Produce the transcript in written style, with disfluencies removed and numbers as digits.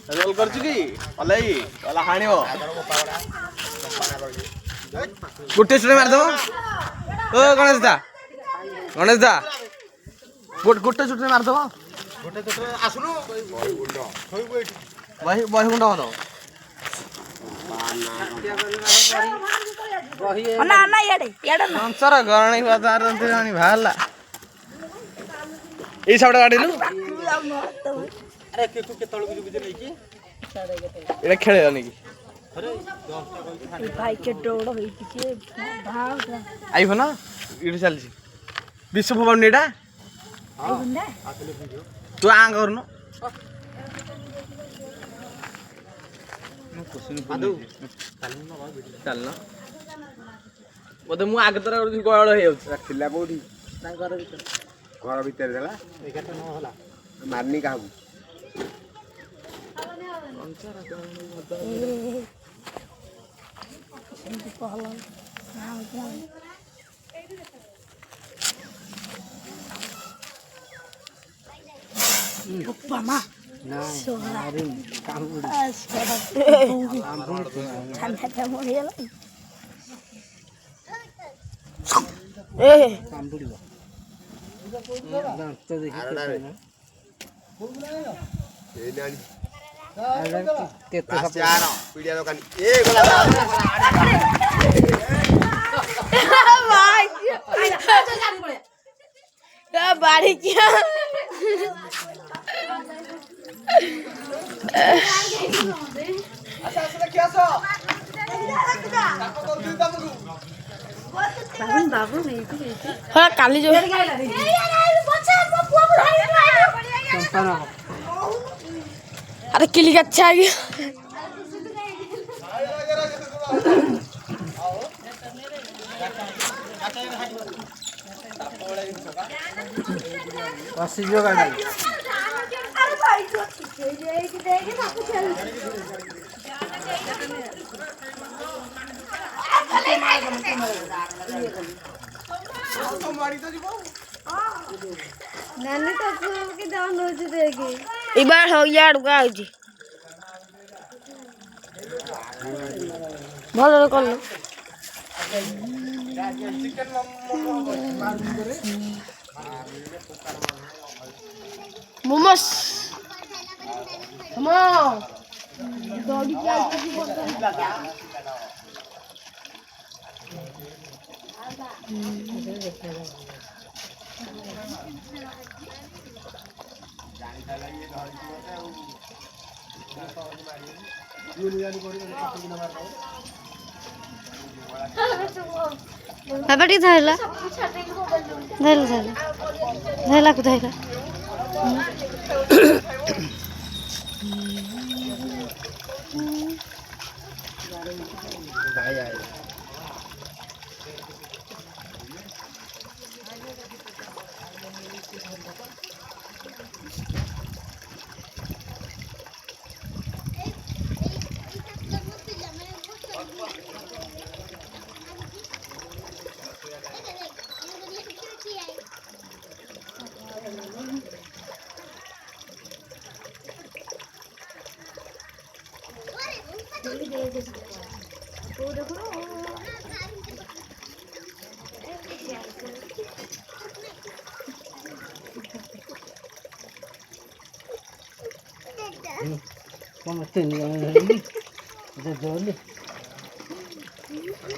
roll କରୁଛୁ କି ଅଲାଇ ଅଲା ହାଣିବ ଗୋଟେ ଚୁଟେ ମାରିଦବ ଓ ଗଣେଶ ଦା ଗୋଟେ ଚୁଟେ ମାରିଦବ ବହି ଗୁଣ୍ଡ ହବ ଗରଣୀ ବାହାରିଲା ଏଇ ସାପଟା ଗାଡ଼ିଲୁ ଏଇଟା ଖେଳିବନି କି ଆଇବ ନା ଏଇଠି ଚାଲିଛି ବିଶ୍ୱ ଭବନ ଏଇଟା ତୁ ଆଁ କରୁନୁ ଚାଲୁନ ବୋଧେ ମୁଁ ଆଗ ତର ଗଳ ହେଇଯାଉଛି ଥିଲା କୋଉଠି ଘର ଭିତରେ ଦେଲା ମାରିନି କାହାକୁ बाड़ी क्या हाँ काली जो अरे किली का अच्छा आ गया नानी तो के दान हो जे देगी एक बार हो यार उगा जी भलो कर लो मोमोस हमो दौड़ी के बाबा टी धैला धैला धैला धैला को धैला भाई आए Como tem,